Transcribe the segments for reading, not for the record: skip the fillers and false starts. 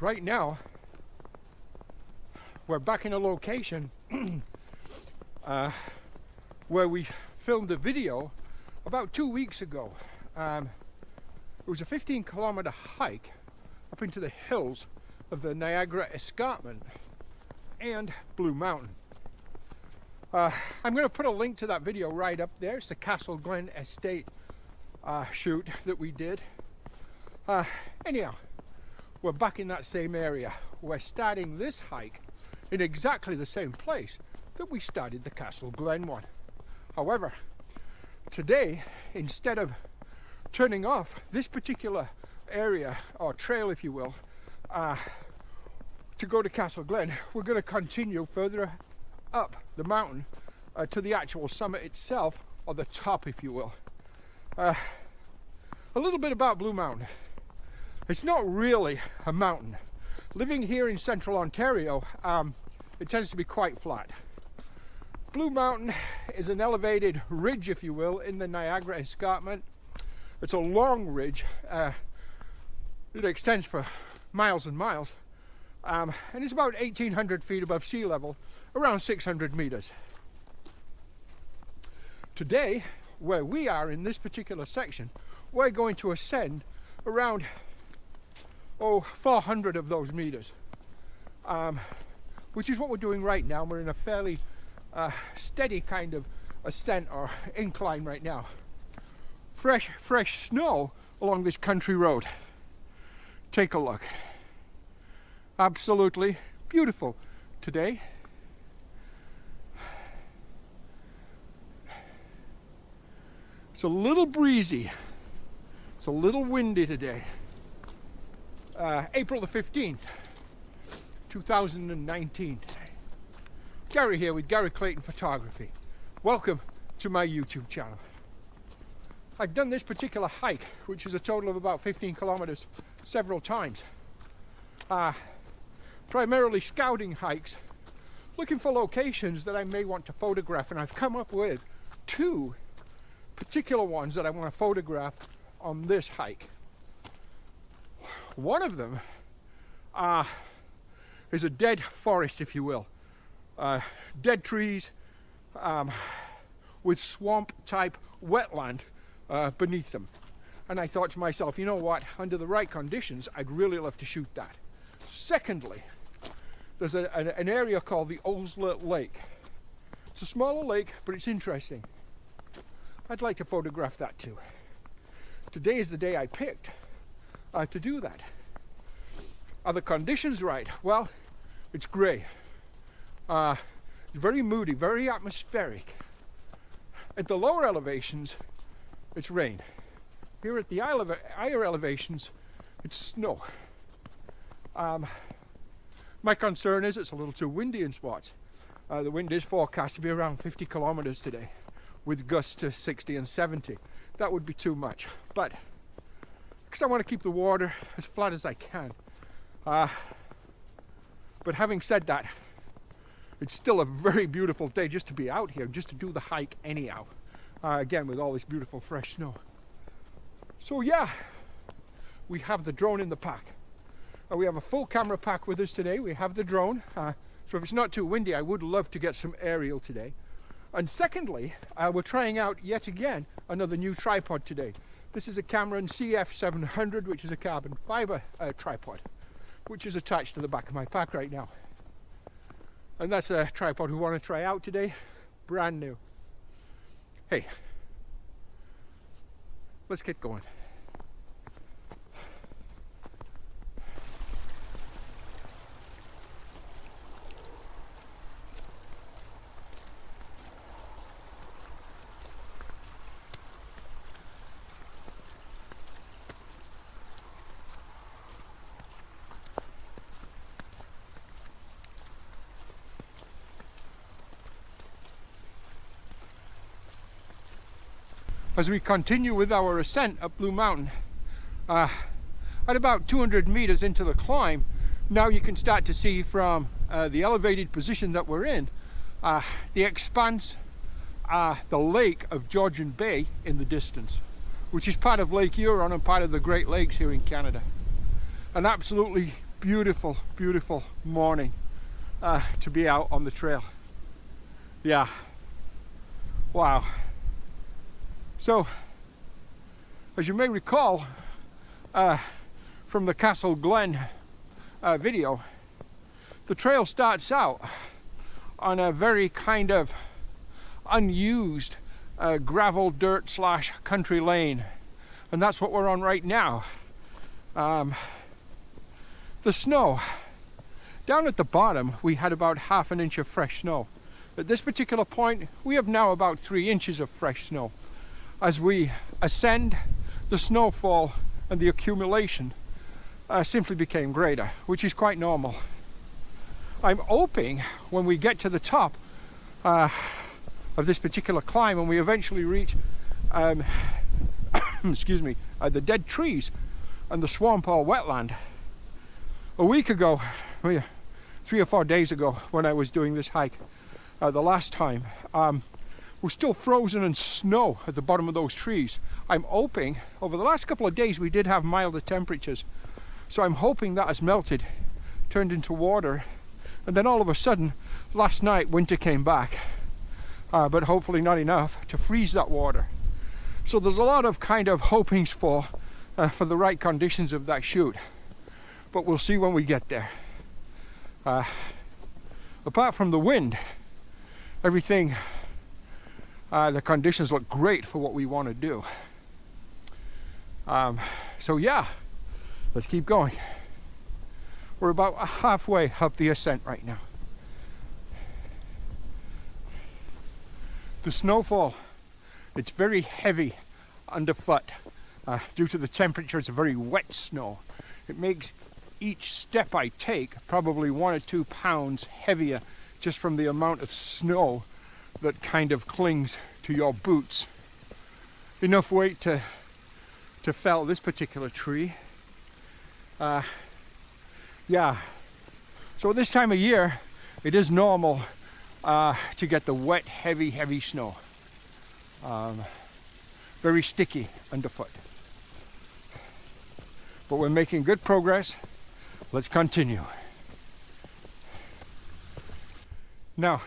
right now we're back in a location where we filmed a video about 2 weeks ago. It was a 15-kilometer hike up into the hills of the Niagara Escarpment and Blue Mountain. I'm going to put a link to that video right up there. It's the Castle Glen Estate shoot that we did. Anyhow, we're back in that same area. We're starting this hike in exactly the same place that we started the Castle Glen one. However, today, instead of turning off this particular area, or trail if you will, to go to Castle Glen, we're going to continue further up the mountain to the actual summit itself, or the top if you will. A little bit about Blue Mountain. It's not really a mountain. Living here in central Ontario, it tends to be quite flat. Blue Mountain is an elevated ridge, if you will, in the Niagara Escarpment. It's a long ridge. It extends for miles and miles. And it's about 1,800 feet above sea level, around 600 meters. Today, where we are in this particular section, we're going to ascend around 400 of those meters, which is what we're doing right now. We're in a fairly steady kind of ascent or incline right now. Fresh snow along this country road. Take a look. Absolutely beautiful today. It's a little breezy. It's a little windy today. April the 15th, 2019 today. Gary here with Gary Clayton Photography. Welcome to my YouTube channel. I've done this particular hike, which is a total of about 15 kilometers, several times. Primarily scouting hikes, looking for locations that I may want to photograph, and I've come up with two particular ones that I want to photograph on this hike. One of them is a dead forest, if you will. Dead trees with swamp type wetland beneath them. And I thought to myself, you know what, under the right conditions, I'd really love to shoot that. Secondly, there's an area called the Owslet Lake. It's a smaller lake, but it's interesting. I'd like to photograph that too. Today is the day I picked to do that. Are the conditions right? Well, it's grey. Very moody, very atmospheric. At the lower elevations, it's rain. Here at the higher elevations, it's snow. My concern is it's a little too windy in spots. The wind is forecast to be around 50 kilometers today, with gusts to 60 and 70. That would be too much. But because I want to keep the water as flat as I can. But having said that, it's still a very beautiful day just to be out here, just to do the hike anyhow. Again, with all this beautiful fresh snow. So yeah, we have the drone in the pack. We have a full camera pack with us today. We have the drone. So if it's not too windy, I would love to get some aerial today. And secondly, we're trying out yet again another new tripod today. This is a Cameron CF700, which is a carbon fiber tripod, which is attached to the back of my pack right now. And that's a tripod we want to try out today, brand new. Hey, let's get going. As we continue with our ascent up Blue Mountain, at about 200 meters into the climb, now you can start to see from the elevated position that we're in, the expanse, the lake of Georgian Bay in the distance, which is part of Lake Huron and part of the Great Lakes here in Canada. An absolutely beautiful, beautiful morning to be out on the trail. Yeah, wow. So, as you may recall from the Castle Glen video, the trail starts out on a very kind of unused gravel, dirt / country lane, and that's what we're on right now. The snow down at the bottom, we had about ½ an inch of fresh snow. At this particular point, we have now about 3 inches of fresh snow. As we ascend, the snowfall and the accumulation simply became greater, which is quite normal. I'm hoping when we get to the top of this particular climb and we eventually reach excuse me, the dead trees and the swamp or wetland. A week ago, 3 or 4 days ago, when I was doing this hike the last time, we're still frozen in snow at the bottom of those trees. I'm hoping, over the last couple of days we did have milder temperatures, so I'm hoping that has melted, turned into water, and then all of a sudden, last night, winter came back, but hopefully not enough to freeze that water. So there's a lot of kind of hopings for the right conditions of that shoot, but we'll see when we get there. Apart from the wind, everything, the conditions look great for what we want to do. So yeah, let's keep going. We're about halfway up the ascent right now. The snowfall, it's very heavy underfoot. Due to the temperature, it's a very wet snow. It makes each step I take probably 1 or 2 pounds heavier just from the amount of snow that kind of clings to your boots. Enough weight to fell this particular tree. Yeah, so at this time of year it is normal to get the wet, heavy snow. Very sticky underfoot. But we're making good progress. Let's continue. Now,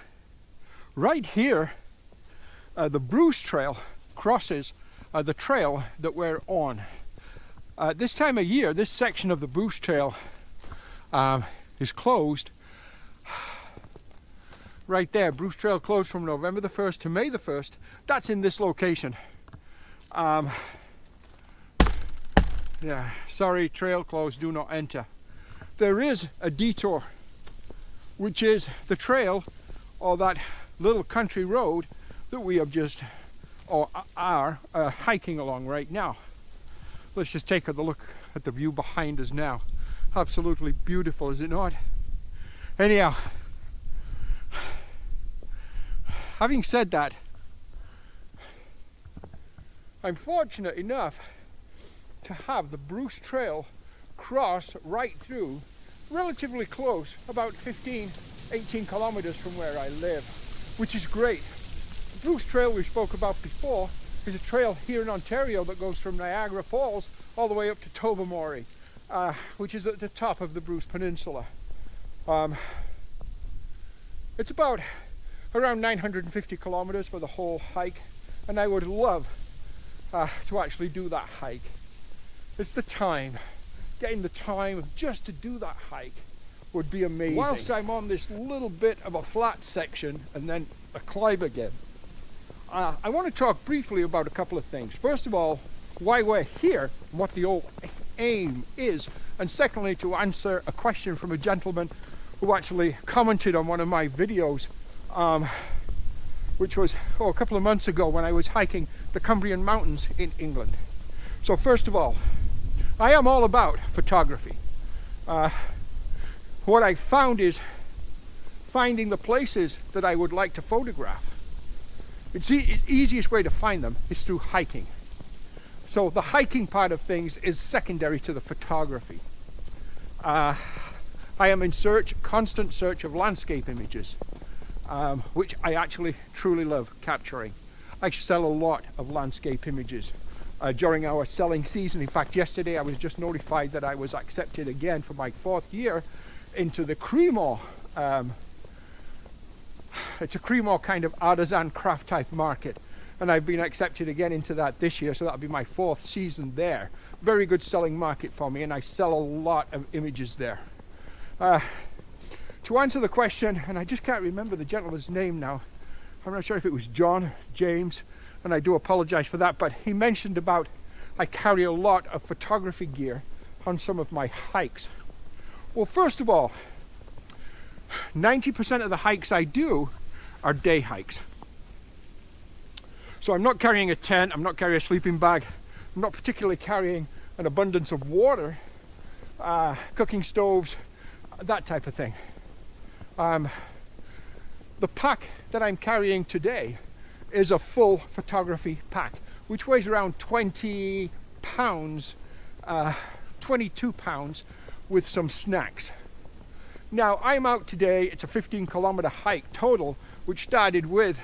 right here, the Bruce Trail crosses the trail that we're on. This time of year, this section of the Bruce Trail is closed. Right there, Bruce Trail closed from November the 1st to May the 1st. That's in this location. Yeah, sorry, trail closed, do not enter. There is a detour, which is the trail or that little country road that we have just, or are hiking along right now. Let's just take a look at the view behind us now. Absolutely beautiful, is it not? Anyhow, having said that, I'm fortunate enough to have the Bruce Trail cross right through, relatively close, about 15-18 kilometers from where I live, which is great. The Bruce Trail we spoke about before is a trail here in Ontario that goes from Niagara Falls all the way up to Tobermory, which is at the top of the Bruce Peninsula. It's about around 950 kilometers for the whole hike, and I would love to actually do that hike. It's the time, getting the time just to do that hike would be amazing. Whilst I'm on this little bit of a flat section and then a climb again, I want to talk briefly about a couple of things. First of all, why we're here, and what the old aim is, and secondly, to answer a question from a gentleman who actually commented on one of my videos, which was a couple of months ago when I was hiking the Cumbrian Mountains in England. So first of all, I am all about photography. What I found is finding the places that I would like to photograph. It's the easiest way to find them is through hiking. So the hiking part of things is secondary to the photography. I am in constant search of landscape images, which I actually truly love capturing. I sell a lot of landscape images during our selling season. In fact, yesterday I was just notified that I was accepted again for my 4th year into the Creemore. It's a Creemore kind of artisan craft type market, and I've been accepted again into that this year, so that'll be my 4th season there. Very good selling market for me, and I sell a lot of images there. To answer the question, and I just can't remember the gentleman's name now, I'm not sure if it was John, James, and I do apologize for that, but he mentioned about I carry a lot of photography gear on some of my hikes. Well, first of all, 90% of the hikes I do are day hikes. So I'm not carrying a tent, I'm not carrying a sleeping bag, I'm not particularly carrying an abundance of water, cooking stoves, that type of thing. The pack that I'm carrying today is a full photography pack, which weighs around 20 pounds, 22 pounds with some snacks. Now I'm out today, it's a 15-kilometer hike total, which started with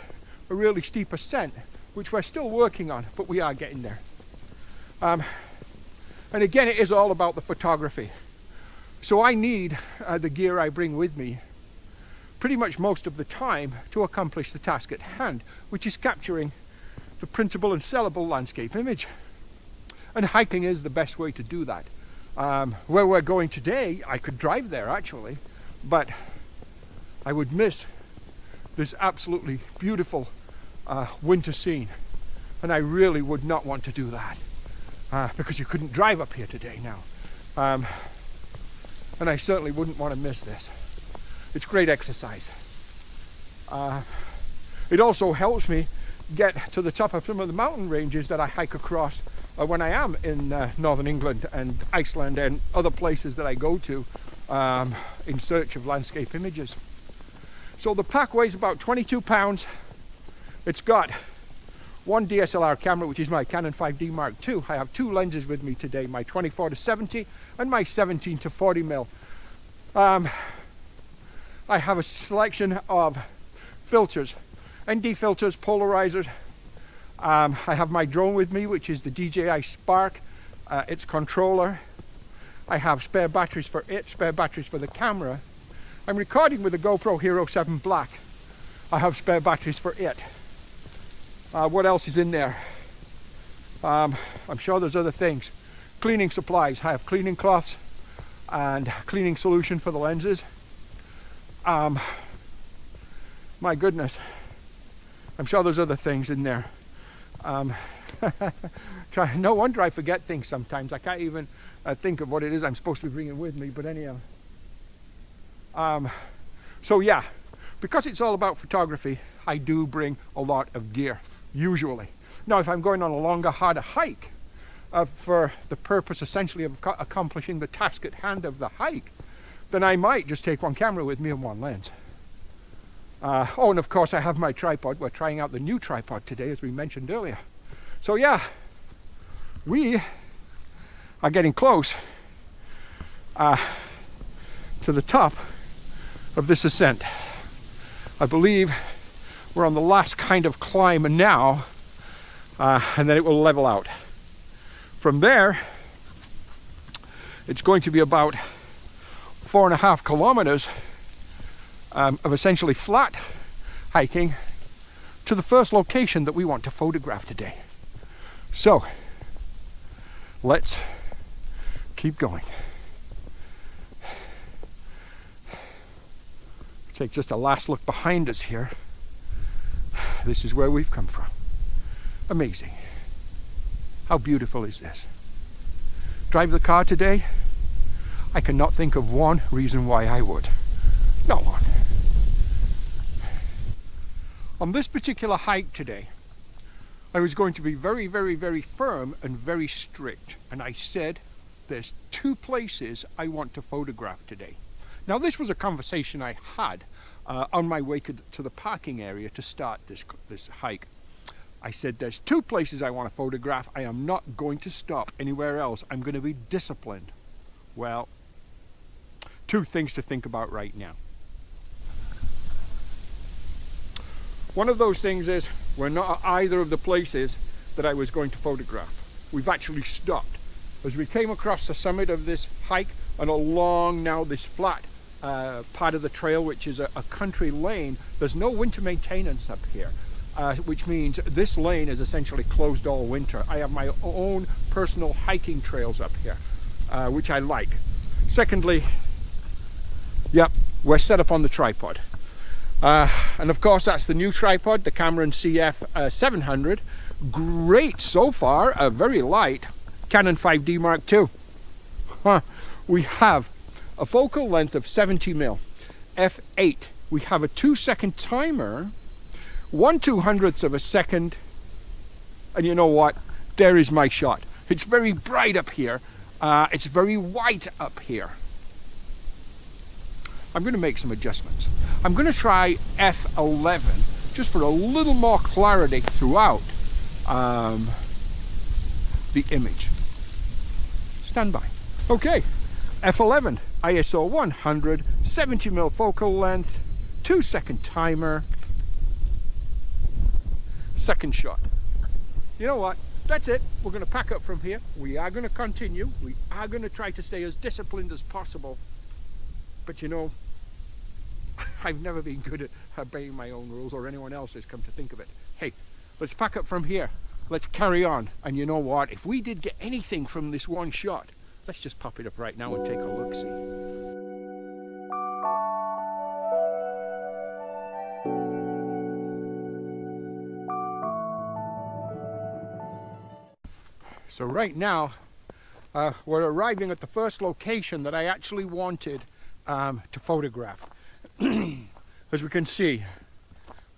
a really steep ascent, which we're still working on, but we are getting there. And again, it is all about the photography. So I need the gear I bring with me pretty much most of the time to accomplish the task at hand, which is capturing the printable and sellable landscape image. And hiking is the best way to do that. Where we're going today, I could drive there actually, but I would miss this absolutely beautiful winter scene, and I really would not want to do that because you couldn't drive up here today now, and I certainly wouldn't want to miss this. It's great exercise. It also helps me get to the top of some of the mountain ranges that I hike across when I am in northern England and Iceland and other places that I go to in search of landscape images. So the pack weighs about 22 pounds. It's got one DSLR camera, which is my Canon 5D Mark II. I have 2 lenses with me today, my 24-70 and my 17-40mm. I have a selection of filters, ND filters, polarizers. I have my drone with me, which is the DJI Spark, its controller. I have spare batteries for it, spare batteries for the camera. I'm recording with a GoPro Hero 7 Black. I have spare batteries for it. What else is in there? I'm sure there's other things. Cleaning supplies. I have cleaning cloths and cleaning solution for the lenses. My goodness, I'm sure there's other things in there. No wonder I forget things sometimes. I can't even think of what it is I'm supposed to be bringing with me, but anyhow. So yeah, because it's all about photography, I do bring a lot of gear, usually. Now, if I'm going on a longer, harder hike, for the purpose essentially of accomplishing the task at hand of the hike, then I might just take one camera with me and one lens. Oh, and of course I have my tripod. We're trying out the new tripod today, as we mentioned earlier. So yeah, we are getting close to the top of this ascent. I believe we're on the last kind of climb now, and then it will level out. From there, it's going to be about 4.5 kilometers of essentially flat hiking to the first location that we want to photograph today. So let's keep going. Take just a last look behind us here. This is where we've come from. Amazing. How beautiful is this? Drive the car today? I cannot think of one reason why I would. Not one. On this particular hike today, I was going to be very, very, very firm and very strict. And I said, there's 2 places I want to photograph today. Now, this was a conversation I had on my way to the parking area to start this hike. I said, there's 2 places I want to photograph. I am not going to stop anywhere else. I'm going to be disciplined. Well, 2 things to think about right now. One of those things is we're not at either of the places that I was going to photograph. we've actually stopped. As we came across the summit of this hike and along now this flat part of the trail, which is a country lane, there's no winter maintenance up here, which means this lane is essentially closed all winter. I have my own personal hiking trails up here, which I like. Secondly, yep, we're set up on the tripod. And of course that's the new tripod, the Cameron CF 700. Great so far, very light. Canon 5D Mark II. We have a focal length of 70mm, f8. We have a 2-second timer, 1/200th of a second, and you know what? There is my shot. It's very bright up here. It's very white up here. I'm going to make some adjustments. I'm going to try f11 just for a little more clarity throughout the image. Stand by. Okay, f11, ISO 100, 70mm focal length, 2-second timer, second shot. You know what? That's it. We're going to pack up from here. We are going to continue. We are going to try to stay as disciplined as possible. But you know, I've never been good at obeying my own rules, or anyone else's, come to think of it. Hey, let's pack up from here. Let's carry on. And you know what? If we did get anything from this one shot, let's just pop it up right now and take a look-see. So right now, we're arriving at the first location that I actually wanted to photograph. As we can see,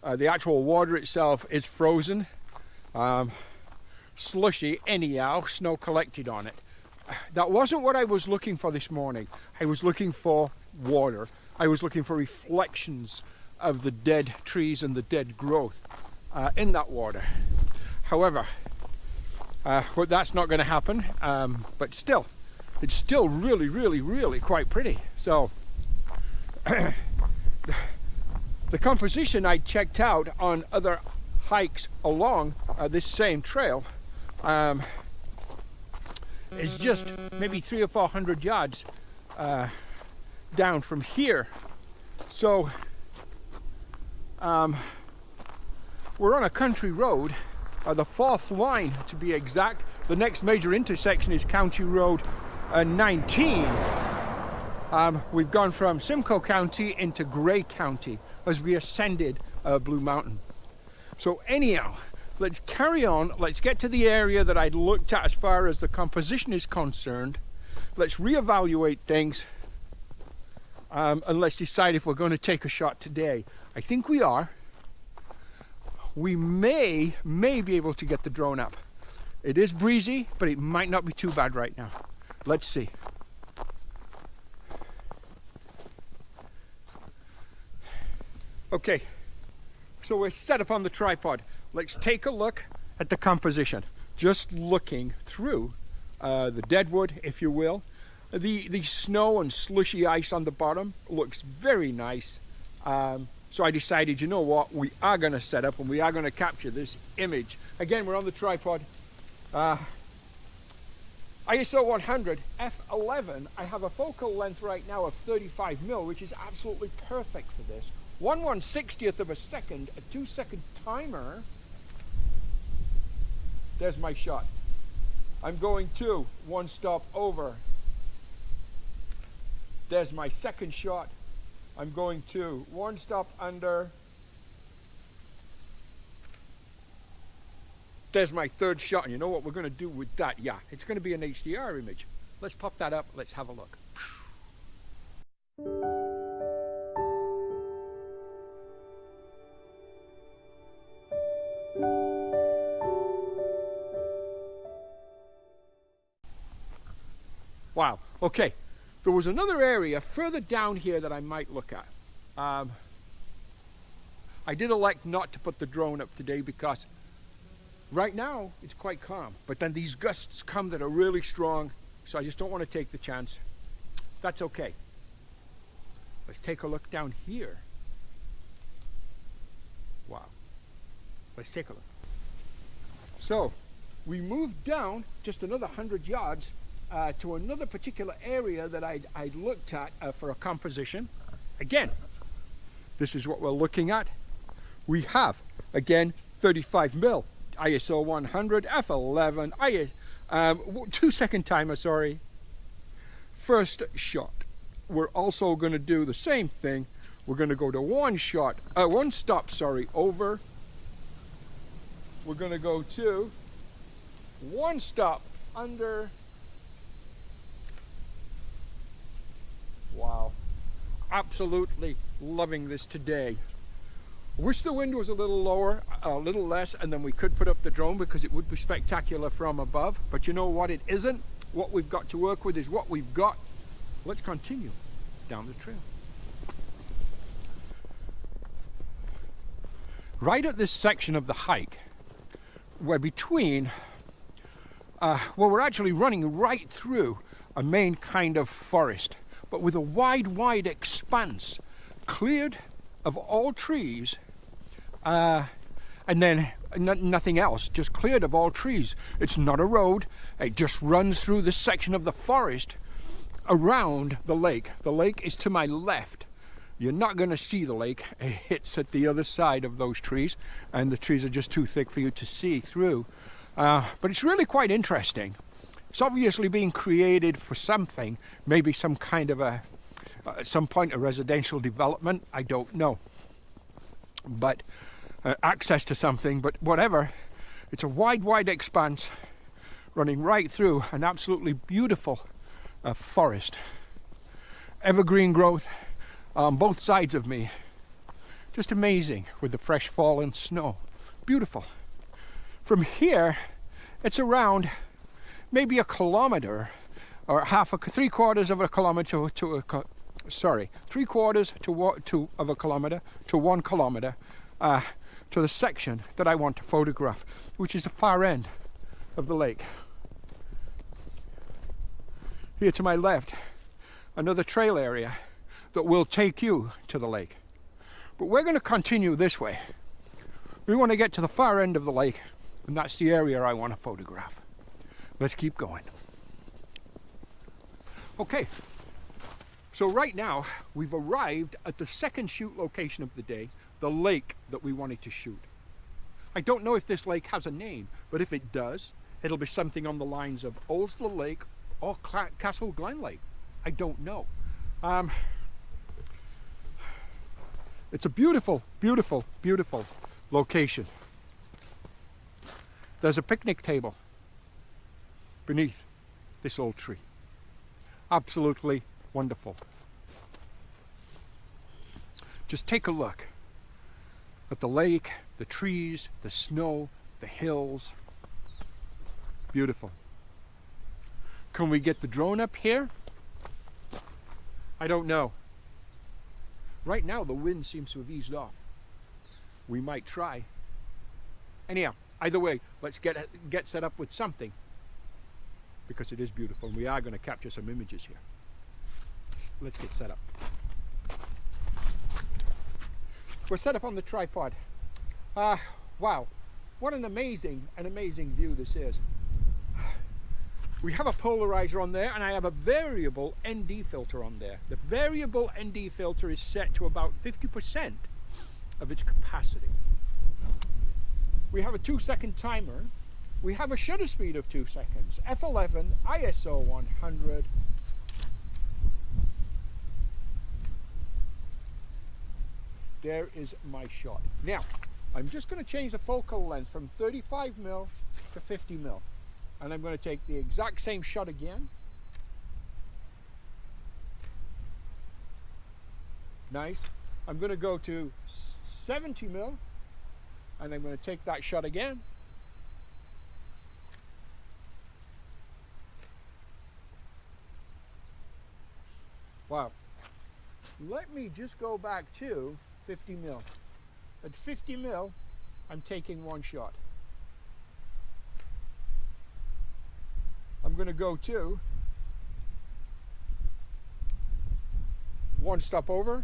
the actual water itself is frozen, slushy anyhow, snow collected on it. That wasn't what I was looking for this morning. I was looking for water. I was looking for reflections of the dead trees and the dead growth in that water. However, well, that's not going to happen, but still, it's still really quite pretty. So the composition I checked out on other hikes along this same trail is just maybe 300 or 400 yards down from here. So we're on a country road, the 4th line to be exact. The next major intersection is County Road 19. We've gone from Simcoe County into Grey County as we ascended Blue Mountain. So anyhow, let's carry on. Let's get to the area that I'd looked at as far as the composition is concerned. Let's reevaluate things, and let's decide if we're going to take a shot today. I think we are. We may be able to get the drone up. It is breezy, but it might not be too bad right now. Let's see. Okay, so we're set up on the tripod. Let's take a look at the composition. Just looking through the deadwood, if you will. The snow and slushy ice on the bottom looks very nice. So I decided, you know what, we are going to set up and we are going to capture this image. Again, we're on the tripod. ISO 100, f11. I have a focal length right now of 35mm, which is absolutely perfect for this. 1/160th of a second, a 2-second timer. There's my shot. I'm going to 1 stop over. There's my second shot. I'm going to 1 stop under. There's my third shot. And you know what we're going to do with that? Yeah, it's going to be an HDR image. Let's pop that up. Let's have a look. Wow, okay. There was another area further down here that I might look at. I did elect not to put the drone up today because right now it's quite calm, but then these gusts come that are really strong, so I just don't want to take the chance. That's okay. Let's take a look down here. Wow. Let's take a look. So we moved down just another 100 yards to another particular area that I'd looked at for a composition. Again, this is what we're looking at. We have, again, 35 mil, ISO 100, f11, 2-second timer, sorry. First shot. We're also going to do the same thing. We're going to go to one stop, over. We're going to go to one stop under. Wow, absolutely loving this today. Wish the wind was a little lower, a little less, and then we could put up the drone because it would be spectacular from above. But you know what, it isn't. What we've got to work with is what we've got. Let's continue down the trail. Right at this section of the hike, we're between, we're actually running right through a main kind of forest, but with a wide expanse, cleared of all trees, and then nothing else, just cleared of all trees. It's not a road, it just runs through this section of the forest around the lake. The lake is to my left. You're not going to see the lake. It's at the other side of those trees, and the trees are just too thick for you to see through. But it's really quite interesting. It's obviously being created for something, maybe some kind of at some point a residential development, I don't know. But access to something, but whatever. It's a wide expanse running right through an absolutely beautiful forest. Evergreen growth on both sides of me. Just amazing with the fresh fallen snow. Beautiful. From here, it's around maybe a kilometer or three-quarters of a kilometer of a kilometer to 1 kilometer to the section that I want to photograph, which is the far end of the lake. Here to my left, another trail area that will take you to the lake. But we're going to continue this way. We want to get to the far end of the lake, and that's the area I want to photograph. Let's keep going. Okay, so right now we've arrived at the second shoot location of the day, the lake that we wanted to shoot. I don't know if this lake has a name, but if it does, it'll be something on the lines of Oldsler Lake or Castle Glen Lake. I don't know. It's a beautiful location. There's a picnic table beneath this old tree. Absolutely wonderful. Just take a look at the lake, the trees, the snow, the hills. Beautiful. Can we get the drone up here? I don't know. Right now the wind seems to have eased off. We might try. Anyhow, either way, let's get set up with something, because it is beautiful and we are going to capture some images here. Let's get set up. We're set up on the tripod. Wow, what an amazing view this is. We have a polarizer on there, and I have a variable ND filter on there. The variable ND filter is set to about 50% of its capacity. We have a 2-second timer. We have a shutter speed of 2 seconds. F11, ISO 100. There is my shot. Now, I'm just going to change the focal length from 35mm to 50mm. And I'm going to take the exact same shot again. Nice. I'm going to go to 70mm, and I'm going to take that shot again. Wow. Let me just go back to 50mm. At 50mm, I'm taking one shot. I'm going to go to one stop over.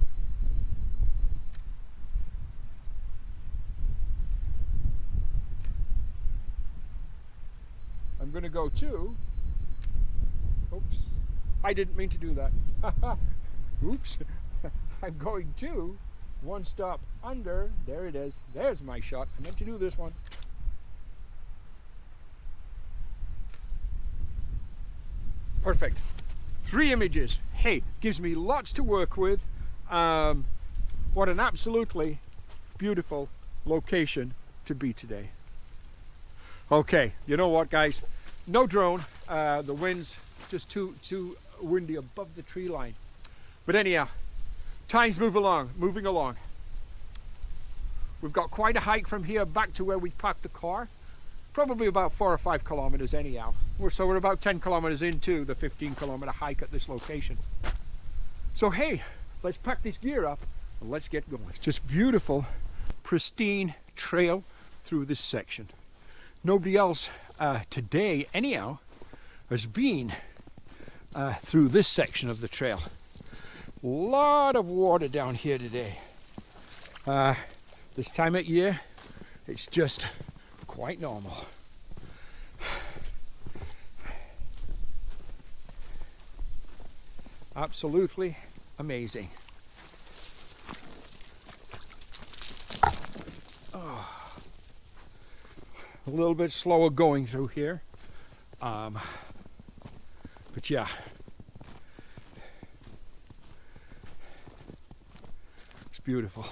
going to go to, oops, I didn't mean to do that. Oops. I'm going to one stop under, there it is, there's my shot. I meant to do this one. Perfect. 3 images. Hey, gives me lots to work with. What an absolutely beautiful location to be today. Okay, you know what, guys? No drone. The wind's just too windy above the tree line. But anyhow, time's moving along. We've got quite a hike from here back to where we parked the car. Probably about 4 or 5 kilometers anyhow. So we're about 10 kilometers into the 15-kilometer hike at this location. So hey, let's pack this gear up and let's get going. It's just beautiful, pristine trail through this section. Nobody else today anyhow has been through this section of the trail. A lot of water down here today. This time of year, it's just quite normal. Absolutely amazing. Oh, a little bit slower going through here, but yeah, it's beautiful.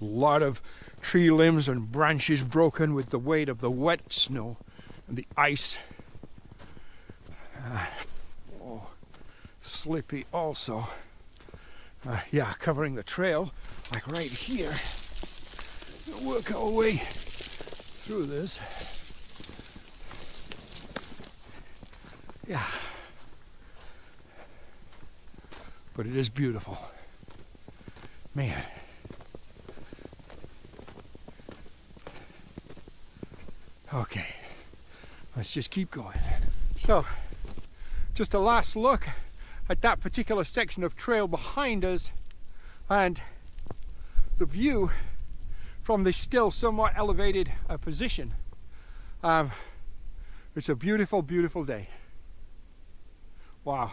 A lot of tree limbs and branches broken with the weight of the wet snow and the ice. Oh, slippy also. Yeah, covering the trail, like right here. We'll work our way through this. Yeah. But it is beautiful. Man. Okay, let's just keep going. So, just a last look at that particular section of trail behind us and the view from this still somewhat elevated position. It's a beautiful, beautiful day. Wow.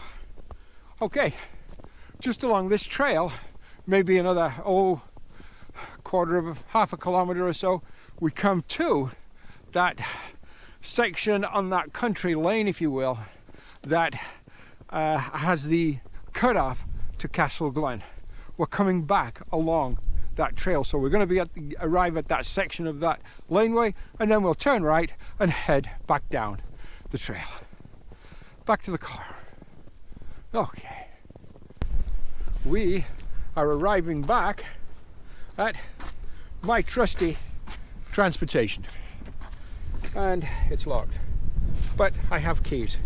Okay, just along this trail, maybe another, half a kilometer or so, we come to that section on that country lane, if you will, that has the cutoff to Castle Glen. We're coming back along that trail, so we're going to arrive at that section of that laneway, and then we'll turn right and head back down the trail, back to the car. Okay, we are arriving back at my trusty transportation. And it's locked, but I have keys.